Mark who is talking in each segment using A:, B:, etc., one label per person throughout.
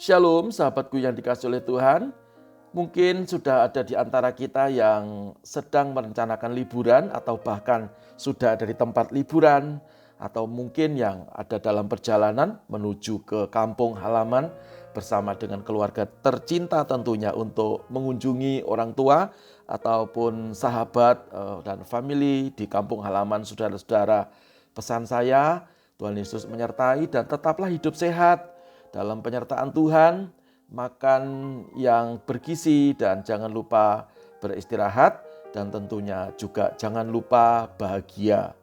A: Shalom sahabatku yang dikasihi oleh Tuhan. Mungkin sudah ada di antara kita yang sedang merencanakan liburan atau bahkan sudah ada di tempat liburan, atau mungkin yang ada dalam perjalanan menuju ke kampung halaman bersama dengan keluarga tercinta tentunya untuk mengunjungi orang tua ataupun sahabat dan family di kampung halaman saudara-saudara. Pesan saya, Tuhan Yesus menyertai dan tetaplah hidup sehat dalam penyertaan Tuhan. Makan yang bergizi dan jangan lupa beristirahat, dan tentunya juga jangan lupa bahagia.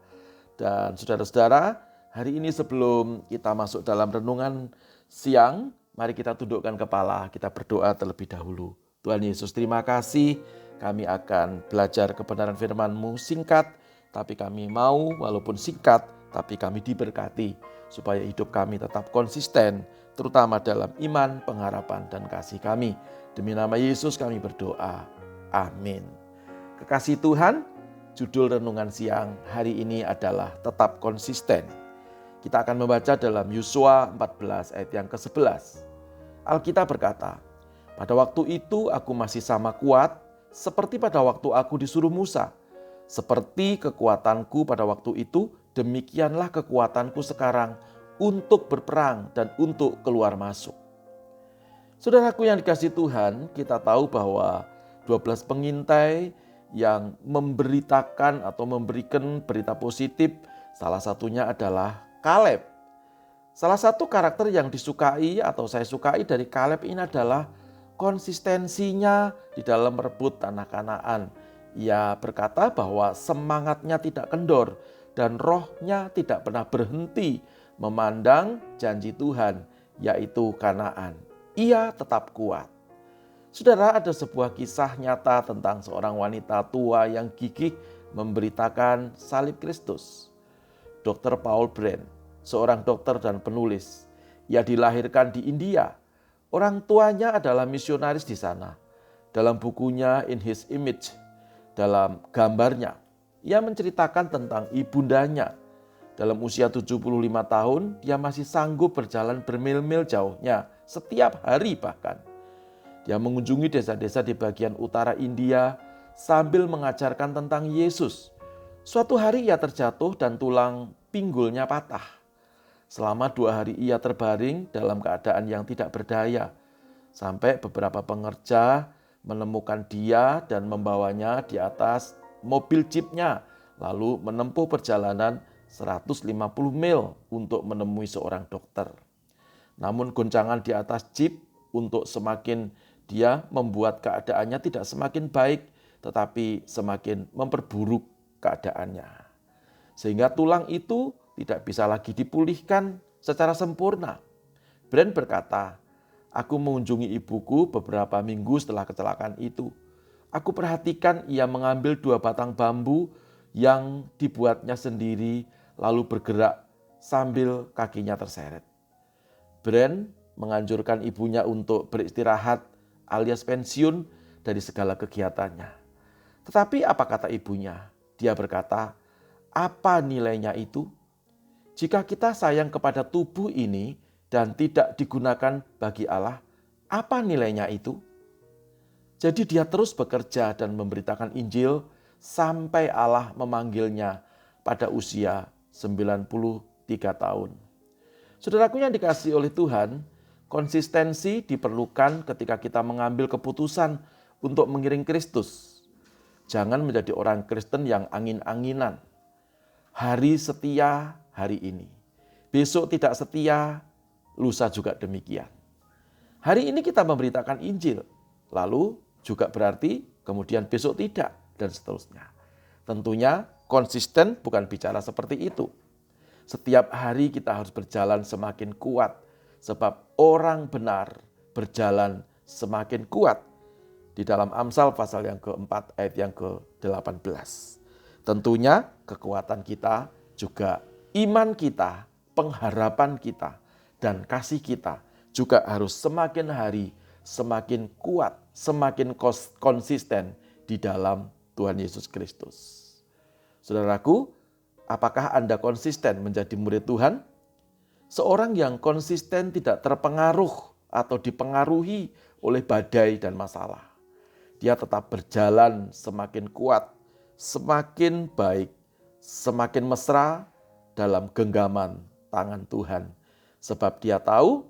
A: Dan saudara-saudara, hari ini sebelum kita masuk dalam renungan siang, mari kita tundukkan kepala, kita berdoa terlebih dahulu. Tuhan Yesus, terima kasih, kami akan belajar kebenaran firman-Mu singkat, tapi kami mau walaupun singkat, tapi kami diberkati supaya hidup kami tetap konsisten, terutama dalam iman, pengharapan, dan kasih kami. Demi nama Yesus kami berdoa. Amin. Kekasih Tuhan, judul renungan siang hari ini adalah tetap konsisten. Kita akan membaca dalam Yosua 14 ayat yang ke-11. Alkitab berkata, "Pada waktu itu aku masih sama kuat seperti pada waktu aku disuruh Musa. Seperti kekuatanku pada waktu itu, demikianlah kekuatanku sekarang untuk berperang dan untuk keluar masuk." Saudaraku yang dikasihi Tuhan, kita tahu bahwa 12 pengintai yang memberitakan atau memberikan berita positif, salah satunya adalah Kaleb. Salah satu karakter yang disukai atau saya sukai dari Kaleb ini adalah konsistensinya di dalam merebut tanah Kanaan. Ia berkata bahwa semangatnya tidak kendor dan rohnya tidak pernah berhenti memandang janji Tuhan, yaitu Kanaan. Ia tetap kuat. Saudara, ada sebuah kisah nyata tentang seorang wanita tua yang gigih memberitakan salib Kristus. Dr. Paul Brand, seorang dokter dan penulis. Ia dilahirkan di India. Orang tuanya adalah misionaris di sana. Dalam bukunya In His Image, dalam gambarnya, ia menceritakan tentang ibundanya. Dalam usia 75 tahun, dia masih sanggup berjalan bermil-mil jauhnya, setiap hari bahkan. Dia mengunjungi desa-desa di bagian utara India sambil mengajarkan tentang Yesus. Suatu hari ia terjatuh dan tulang pinggulnya patah. Selama 2 hari ia terbaring dalam keadaan yang tidak berdaya. Sampai beberapa pengerja menemukan dia dan membawanya di atas mobil jeepnya, lalu menempuh perjalanan 150 mil untuk menemui seorang dokter. Namun goncangan di atas jeep untuk semakin dia membuat keadaannya tidak semakin baik, tetapi semakin memperburuk keadaannya. Sehingga tulang itu tidak bisa lagi dipulihkan secara sempurna. Brand berkata, "Aku mengunjungi ibuku beberapa minggu setelah kecelakaan itu. Aku perhatikan ia mengambil 2 batang bambu yang dibuatnya sendiri, lalu bergerak sambil kakinya terseret." Brand menganjurkan ibunya untuk beristirahat alias pensiun dari segala kegiatannya. Tetapi apa kata ibunya? Dia berkata, "Apa nilainya itu? Jika kita sayang kepada tubuh ini dan tidak digunakan bagi Allah, apa nilainya itu?" Jadi dia terus bekerja dan memberitakan Injil sampai Allah memanggilnya pada usia 93 tahun. Saudaraku yang dikasihi oleh Tuhan, konsistensi diperlukan ketika kita mengambil keputusan untuk mengiring Kristus. Jangan menjadi orang Kristen yang angin-anginan. Hari setia hari ini, besok tidak setia, lusa juga demikian. Hari ini kita memberitakan Injil, lalu juga berarti kemudian besok tidak, dan seterusnya. Tentunya konsisten bukan bicara seperti itu. Setiap hari kita harus berjalan semakin kuat, sebab orang benar berjalan semakin kuat. Di dalam Amsal pasal yang keempat ayat yang ke-18. Tentunya kekuatan kita juga iman kita, pengharapan kita, dan kasih kita juga harus semakin hari semakin kuat, semakin konsisten di dalam Tuhan Yesus Kristus. Saudaraku, apakah Anda konsisten menjadi murid Tuhan? Seorang yang konsisten tidak terpengaruh atau dipengaruhi oleh badai dan masalah. Dia tetap berjalan semakin kuat, semakin baik, semakin mesra dalam genggaman tangan Tuhan. Sebab dia tahu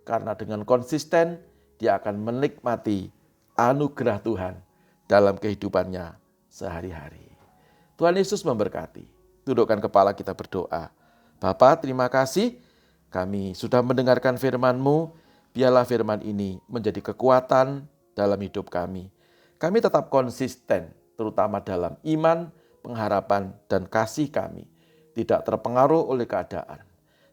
A: karena dengan konsisten dia akan menikmati anugerah Tuhan dalam kehidupannya sehari-hari. Tuhan Yesus memberkati. Tundukkan kepala, kita berdoa. Bapa, terima kasih kami sudah mendengarkan firman-Mu. Biarlah firman ini menjadi kekuatan dalam hidup kami. Kami tetap konsisten, terutama dalam iman, pengharapan, dan kasih kami. Tidak terpengaruh oleh keadaan.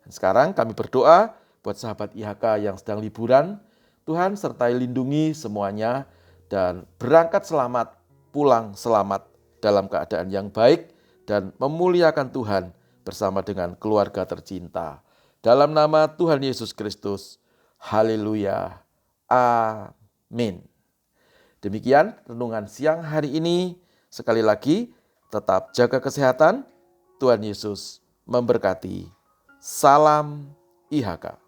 A: Dan sekarang kami berdoa buat sahabat IHK yang sedang liburan. Tuhan sertai lindungi semuanya dan berangkat selamat, pulang selamat dalam keadaan yang baik dan memuliakan Tuhan bersama dengan keluarga tercinta. Dalam nama Tuhan Yesus Kristus, haleluya, amin. Demikian renungan siang hari ini. Sekali lagi, tetap jaga kesehatan. Tuhan Yesus memberkati. Salam IHK.